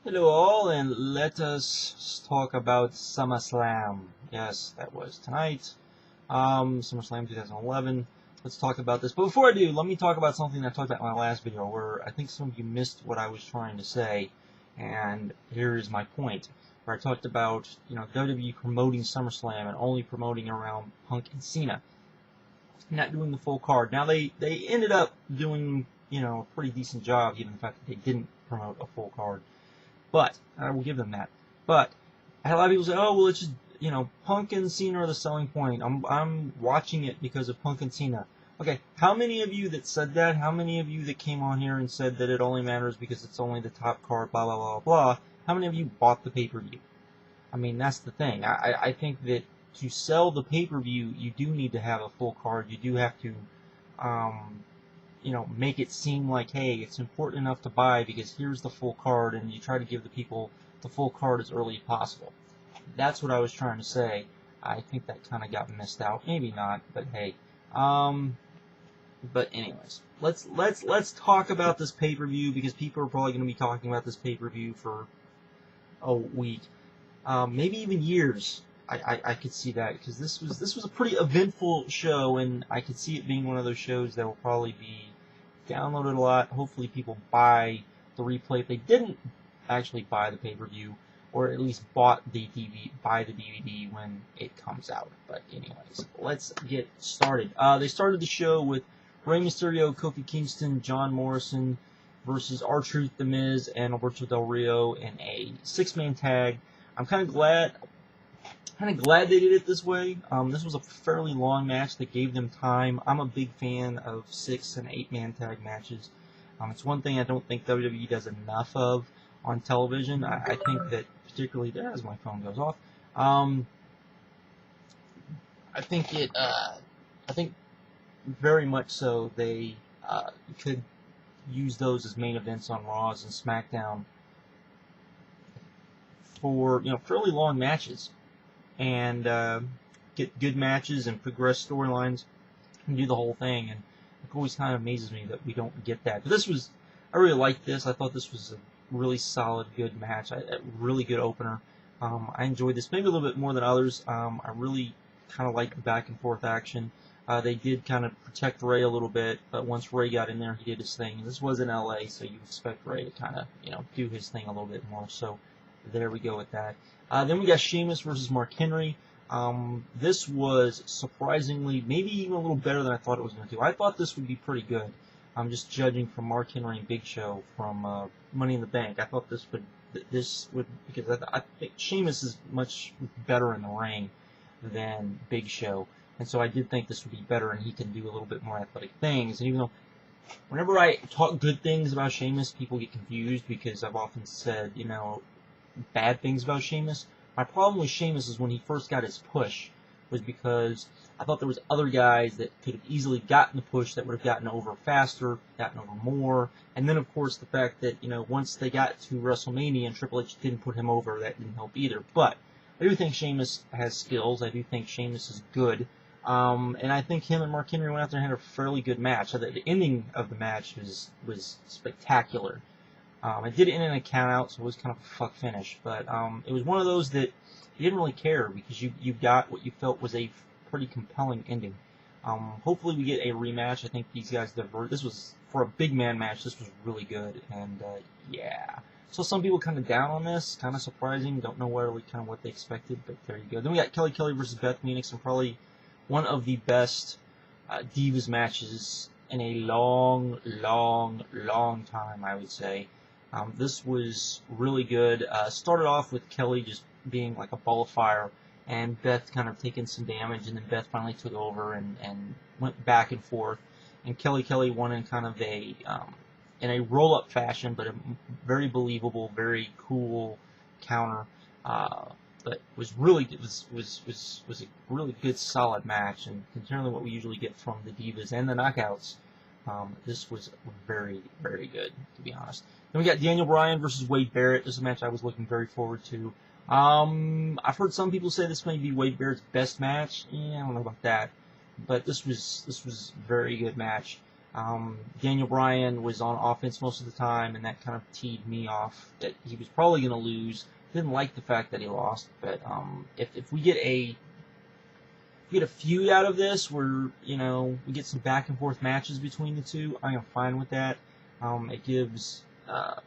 Hello all, and let us talk about Summerslam. Yes, that was tonight. Summerslam 2011. Let's talk about this. But before I do, let me talk about something I talked about in my last video, where I think some of you missed what I was trying to say. And here is my point, where I talked about, WWE promoting SummerSlam and only promoting around Punk and Cena, not doing the full card. Now they ended up doing, a pretty decent job, given the fact that they didn't promote a full card. But I will give them that. But I had a lot of people say, "Oh, well, it's just Punk and Cena are the selling point. I'm watching it because of Punk and Cena." Okay, how many of you that said that? How many of you that came on here and said that it only matters because it's only the top card? Blah blah blah blah. How many of you bought the pay-per-view? I mean, that's the thing. I think that to sell the pay-per-view, you do need to have a full card. You do have to, make it seem like, hey, it's important enough to buy because here's the full card, and you try to give the people the full card as early as possible. That's what I was trying to say. I think that kind of got missed out. Maybe not, but hey. But anyways, let's talk about this pay-per-view, because people are probably going to be talking about this pay-per-view for a week, maybe even years. I could see that, because this was a pretty eventful show, and I could see it being one of those shows that will probably be downloaded a lot. Hopefully people buy the replay if they didn't actually buy the pay-per-view, or at least buy the DVD when it comes out. But anyways, let's get started. They started the show with Rey Mysterio, Kofi Kingston, John Morrison versus R-Truth, The Miz, and Alberto Del Rio in a six-man tag. I'm kind of glad they did it this way. This was a fairly long match that gave them time. I'm a big fan of 6- and 8-man tag matches. It's one thing I don't think WWE does enough of on television. I think that particularly there, as my phone goes off, I think very much so they could use those as main events on Raws and SmackDown for fairly long matches, and get good matches and progress storylines and do the whole thing. And it always kind of amazes me that we don't get that. But I really liked this. I thought this was a really solid, good match. A really good opener. I enjoyed this maybe a little bit more than others. I really kind of liked the back and forth action. They did kind of protect Rey a little bit, but once Rey got in there, he did his thing. This was in LA, so you expect Rey to kind of do his thing a little bit more. So there we go with that. Then we got Sheamus versus Mark Henry. This was surprisingly maybe even a little better than I thought it was going to do. I thought this would be pretty good. I'm just judging from Mark Henry and Big Show from Money in the Bank. I thought this would because I think Sheamus is much better in the ring than Big Show, and so I did think this would be better, and he can do a little bit more athletic things. And even though whenever I talk good things about Sheamus, people get confused because I've often said bad things about Sheamus. My problem with Sheamus is when he first got his push was because I thought there was other guys that could have easily gotten the push that would have gotten over faster, gotten over more. And then, of course, the fact that, once they got to WrestleMania and Triple H didn't put him over, that didn't help either. But I do think Sheamus has skills. I do think Sheamus is good. And I think him and Mark Henry went out there and had a fairly good match. The ending of the match was spectacular. It did end in a count-out, so it was kind of a fuck finish. But it was one of those that you didn't really care because you got what you felt was a pretty compelling ending. Hopefully we get a rematch. I think these guys this was, for a big man match, this was really good. And yeah. So some people kind of down on this, kind of surprising. Don't know really kind of what they expected, but there you go. Then we got Kelly versus Beth Phoenix, and probably one of the best Divas matches in a long time, I would say. This was really good. Started off with Kelly just being like a ball of fire, and Beth kind of taking some damage, and then Beth finally took over and went back and forth. And Kelly won in kind of in a roll-up fashion, but a very believable, very cool counter. But was a really good, solid match, and considering what we usually get from the Divas and the Knockouts, this was very, very good, to be honest. Then we got Daniel Bryan versus Wade Barrett. This is a match I was looking very forward to. I've heard some people say this may be Wade Barrett's best match. Yeah, I don't know about that, but this was a very good match. Daniel Bryan was on offense most of the time, and that kind of teed me off that he was probably going to lose. Didn't like the fact that he lost, but if we get a feud out of this where, you know, we get some back and forth matches between the two, I am fine with that. It gives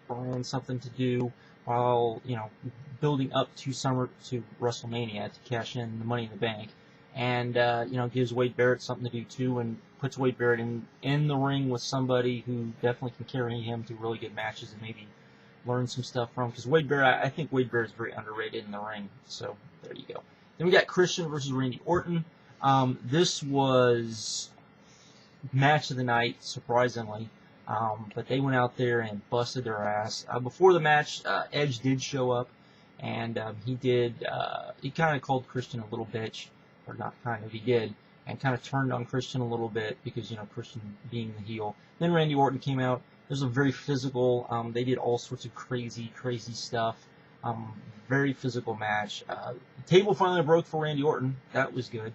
Bryan something to do while, you know, building up to WrestleMania to cash in the Money in the Bank, and you know, gives Wade Barrett something to do too, and puts Wade Barrett in the ring with somebody who definitely can carry him to really good matches and maybe learn some stuff from. Because Wade Barrett, I think Wade Barrett is very underrated in the ring. So there you go. Then we got Christian versus Randy Orton. This was match of the night, surprisingly. But they went out there and busted their ass. Before the match, Edge did show up, and he kind of called Christian a little bitch, or not kind of, he did, and kind of turned on Christian a little bit because, you know, Christian being the heel. Then Randy Orton came out. It was a very physical, they did all sorts of crazy stuff. Very physical match. The table finally broke for Randy Orton. That was good.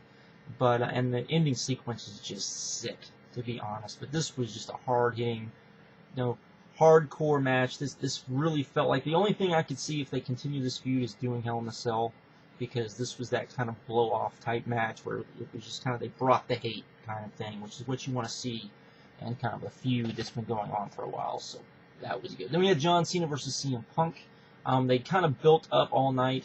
But, and the ending sequence is just sick, to be honest. But this was just a hard-hitting, you know, hardcore match. This really felt like the only thing I could see if they continue this feud is doing Hell in a Cell, because this was that kind of blow-off type match where it was just kind of, they brought the hate kind of thing, which is what you want to see in kind of a feud that's been going on for a while. So that was good. Then we had John Cena versus CM Punk. They kind of built up all night.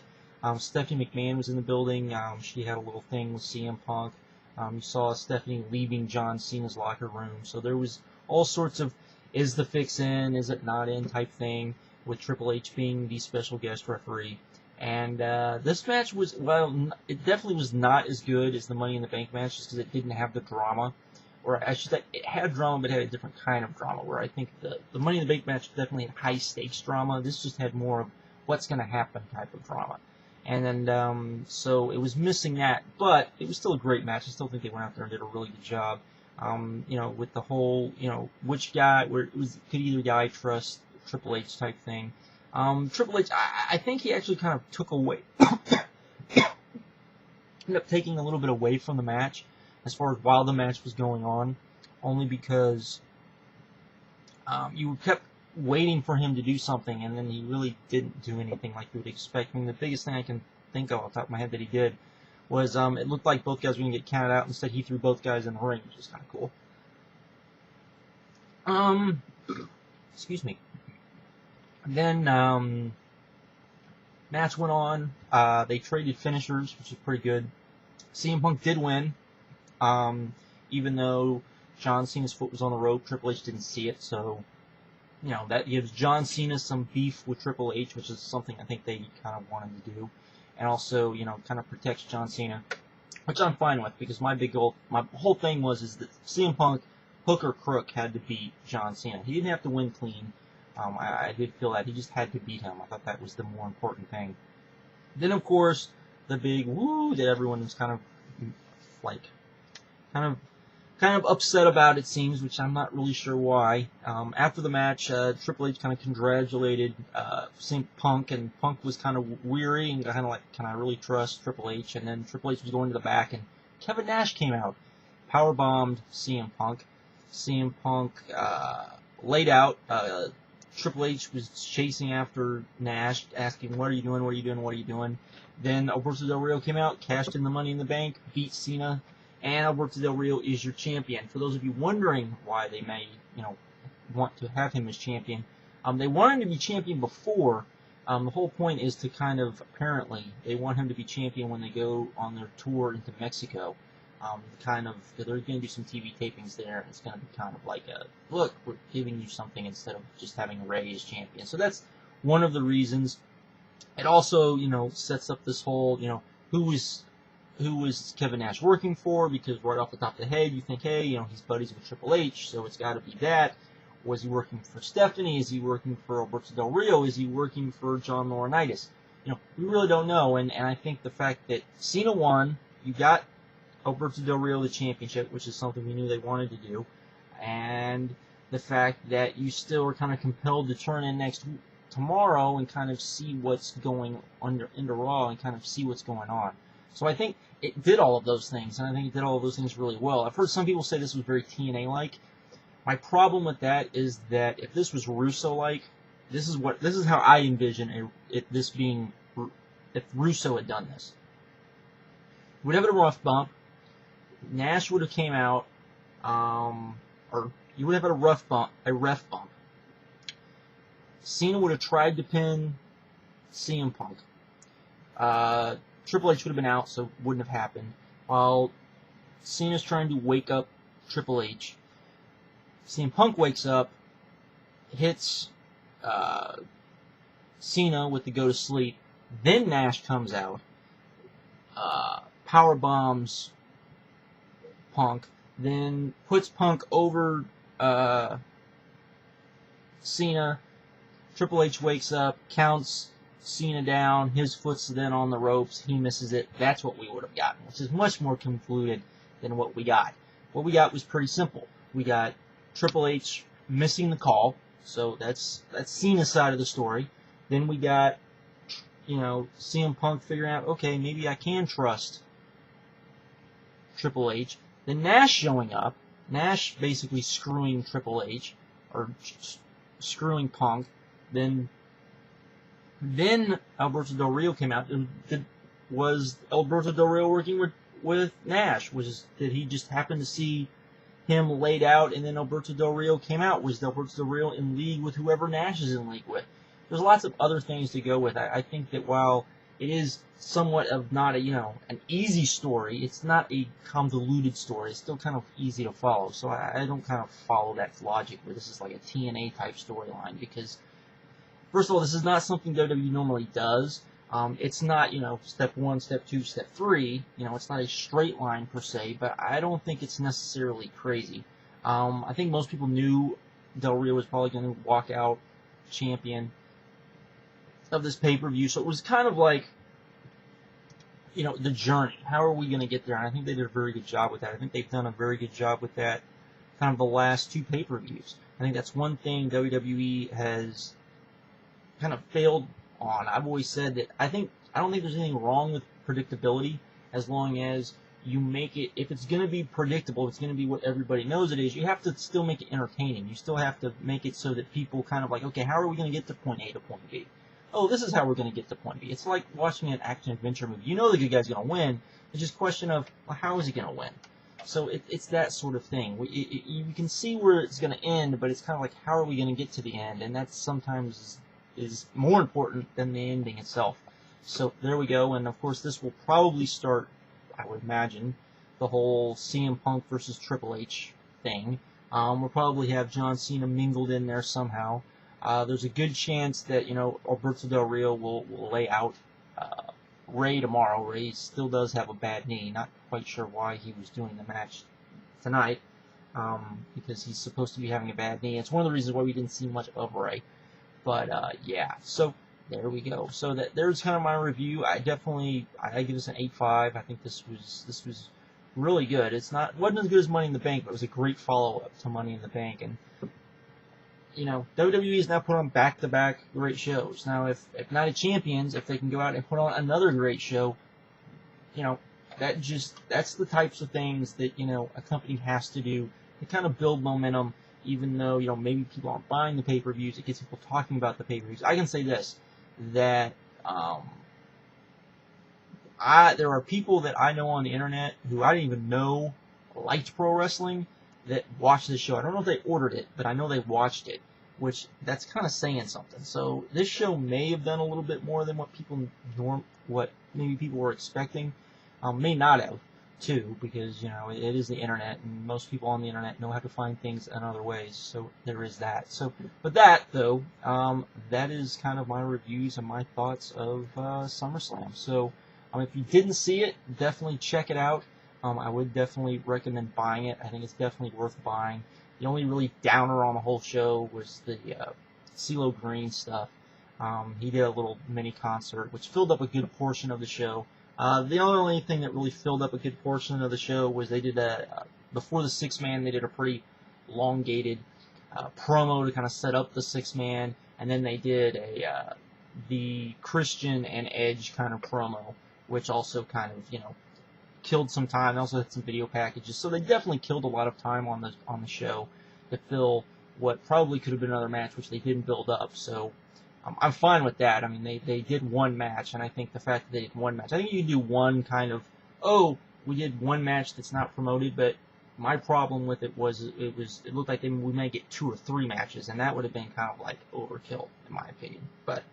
Stephanie McMahon was in the building. She had a little thing with CM Punk. You saw Stephanie leaving John Cena's locker room. So there was all sorts of, is the fix in, is it not in type thing, with Triple H being the special guest referee. And this match was, well, it definitely was not as good as the Money in the Bank match, just because it didn't have the drama. Or I should say, it had drama, but it had a different kind of drama, where I think the Money in the Bank match definitely had high-stakes drama. This just had more of what's going to happen type of drama. And then, so it was missing that, but it was still a great match. I still think they went out there and did a really good job. You know, with the whole, you know, which guy, where it was, could either guy trust Triple H type thing. Triple H, I think he actually kind of took away, ended up taking a little bit away from the match, as far as while the match was going on, only because you kept waiting for him to do something, and then he really didn't do anything like you would expect. I mean, the biggest thing I can think of off the top of my head that he did was it looked like both guys were going to get counted out. Instead, he threw both guys in the ring, which is kind of cool. Excuse me. Then match went on. They traded finishers, which is pretty good. CM Punk did win, even though John Cena's foot was on the rope. Triple H didn't see it, so, you know, that gives John Cena some beef with Triple H, which is something I think they kind of wanted to do. And also, you know, kind of protects John Cena, which I'm fine with, because my whole thing is that CM Punk, hook or crook, had to beat John Cena. He didn't have to win clean. I did feel that he just had to beat him. I thought that was the more important thing. Then, of course, the big woo that everyone was kind of like, kind of upset about, it seems, which I'm not really sure why. After the match, Triple H kind of congratulated CM Punk, and Punk was kind of weary and kind of like, can I really trust Triple H? And then Triple H was going to the back, and Kevin Nash came out, powerbombed CM Punk. CM Punk laid out. Triple H was chasing after Nash, asking, what are you doing, what are you doing, what are you doing? Then Alberto Del Rio came out, cashed in the Money in the Bank, beat Cena, and Alberto Del Rio is your champion. For those of you wondering why they may, you know, want to have him as champion, they want him to be champion before. The whole point is to kind of, apparently, they want him to be champion when they go on their tour into Mexico. They're going to do some TV tapings there, and it's going to be kind of like a, look, we're giving you something instead of just having Ray as champion. So that's one of the reasons. It also, you know, sets up this whole, you know, who was Kevin Nash working for, because right off the top of the head, you think, hey, you know, he's buddies with Triple H, so it's got to be that. Was he working for Stephanie? Is he working for Alberto Del Rio? Is he working for John Laurinaitis? You know, we really don't know, and I think the fact that Cena won, you got Alberto Del Rio the championship, which is something we knew they wanted to do, and the fact that you still are kind of compelled to turn in tomorrow and kind of see what's going into Raw and kind of see what's going on. So I think it did all of those things, and I think it did all of those things really well. I've heard some people say this was very TNA-like. My problem with that is that if this was Russo-like, this is how I envision this being. If Russo had done this, we'd have a rough bump. Nash would have came out, or you would have had a ref bump. Cena would have tried to pin CM Punk. Triple H would have been out, so it wouldn't have happened. While Cena's trying to wake up Triple H, CM Punk wakes up, hits Cena with the go to sleep. Then Nash comes out, power bombs Punk, then puts Punk over Cena. Triple H wakes up, counts Cena down, his foot's then on the ropes, he misses it. That's what we would have gotten, which is much more convoluted than what we got. What we got was pretty simple. We got Triple H missing the call, so that's Cena's side of the story. Then we got, CM Punk figuring out, okay, maybe I can trust Triple H. Then Nash showing up, Nash basically screwing Triple H, or screwing Punk. Then Alberto Del Rio came out. Was Alberto Del Rio working with Nash? Did he just happen to see him laid out, and then Alberto Del Rio came out? Was Alberto Del Rio in league with whoever Nash is in league with? There's lots of other things to go with. I think that while it is somewhat of not an easy story, it's not a convoluted story. It's still kind of easy to follow. So I don't kind of follow that logic where this is like a TNA type storyline, because first of all, this is not something WWE normally does. It's not, step 1, step 2, step 3. It's not a straight line per se, but I don't think it's necessarily crazy. I think most people knew Del Rio was probably going to walk out champion of this pay-per-view, so it was kind of like, the journey. How are we going to get there? And I think they did a very good job with that. I think they've done a very good job with that kind of the last 2 pay-per-views. I think that's one thing WWE has kind of failed on. I've always said that I don't think there's anything wrong with predictability, as long as you make it, if it's going to be predictable, if it's going to be what everybody knows it is, you have to still make it entertaining. You still have to make it so that people kind of like, okay, how are we going to get to point A to point B? Oh, this is how we're going to get to point B. It's like watching an action-adventure movie. You know the good guy's going to win. It's just a question of, well, how is he going to win? So it's that sort of thing. You can see where it's going to end, but it's kind of like, how are we going to get to the end? And that sometimes is more important than the ending itself. So there we go. And, of course, this will probably start, I would imagine, the whole CM Punk versus Triple H thing. We'll probably have John Cena mingled in there somehow. There's a good chance that, Alberto Del Rio will lay out Ray tomorrow. Ray still does have a bad knee. Not quite sure why he was doing the match tonight, because he's supposed to be having a bad knee. It's one of the reasons why we didn't see much of Ray. But, yeah, so there we go. So there's kind of my review. I give this an 8.5. I think this was really good. Wasn't as good as Money in the Bank, but it was a great follow-up to Money in the Bank. And WWE is now put on back-to-back great shows. Now, if Night of Champions, if they can go out and put on another great show, that's the types of things that, a company has to do to kind of build momentum, even though, maybe people aren't buying the pay-per-views. It gets people talking about the pay-per-views. I can say this, that there are people that I know on the internet who I didn't even know liked pro wrestling that watched this show. I don't know if they ordered it, but I know they watched it, which that's kind of saying something. So this show may have done a little bit more than what maybe people were expecting. May not have, too, because, it is the internet, and most people on the internet know how to find things in other ways, so there is that. So, but that, though, that is kind of my reviews and my thoughts of SummerSlam. So, if you didn't see it, definitely check it out. I would definitely recommend buying it. I think it's definitely worth buying. The only really downer on the whole show was the CeeLo Green stuff. He did a little mini concert, which filled up a good portion of the show. The only thing that really filled up a good portion of the show was they did before the 6-man, they did a pretty elongated promo to kind of set up the 6-man, and then they did the Christian and Edge kind of promo, which also kind of, killed some time. They also had some video packages, so they definitely killed a lot of time on the show. to fill what probably could have been another match, which they didn't build up. So I'm fine with that. I mean, they did one match, and I think the fact that they did one match, I think you can do one kind of, oh, we did one match that's not promoted, but my problem with it was it looked like we may get 2 or 3 matches, and that would have been kind of like overkill in my opinion. But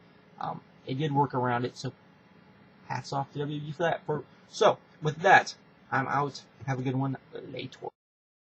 it did work around it, so hats off to WWE for that. So with that, I'm out. Have a good one later.